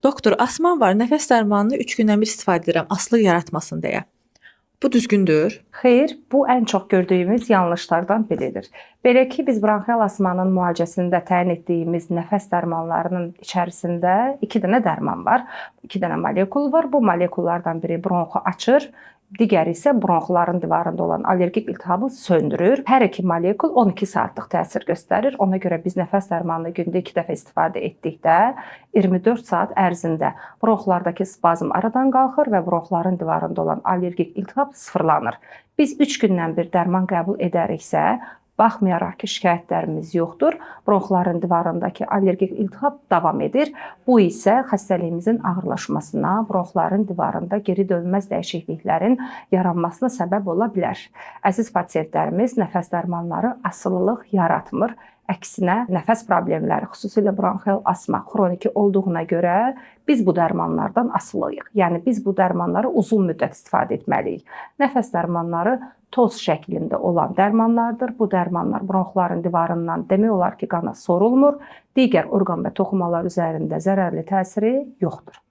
Doktor, asman var, nəfəs dərmanını 3 gündən bir istifadə edirəm, asılıq yaratmasın deyə. Bu düzgündür? Xeyr, bu ən çox gördüyümüz yanlışlardan biridir. Belə ki, biz bronxial asmanın müalicəsində təyin etdiyimiz nəfəs dərmanlarının içərisində 2 dənə dərman var. 2 dənə molekul var. Bu molekullardan biri bronxu açır, digəri isə bronxların divarında olan allergik iltihabı söndürür. Hər iki molekul 12 saatlıq təsir göstərir. Ona görə biz nəfəs dərmanını gündə 2 dəfə istifadə etdikdə 24 saat ərzində bronxlardakı spazm aradan qalxır və bronxların divarında olan allergik iltihab sıfırlanır. Biz 3 gündən bir dərman qəbul edəriksə, baxmayaraq ki, şikayətlərimiz yoxdur, bronxların divarındakı allergik iltihab davam edir. Bu isə xəstəliyimizin ağırlaşmasına, bronxların divarında geri dönməz dəyişikliklərin yaranmasına səbəb ola bilər. Əziz pasientlərimiz, nəfəs dərmanları asılılıq yaratmır. Əksinə, nəfəs problemləri, xüsusilə bronxial asma xroniki olduğuna görə biz bu dərmanlardan asılıyıq. Yəni biz bu dərmanları uzun müddət istifadə etməliyik. Nəfəs dərmanları toz şəklində olan dərmanlardır. Bu dərmanlar bronxların divarından demək olar ki, qana sorulmur. Digər orqan və toxumalar üzərində zərərli təsiri yoxdur.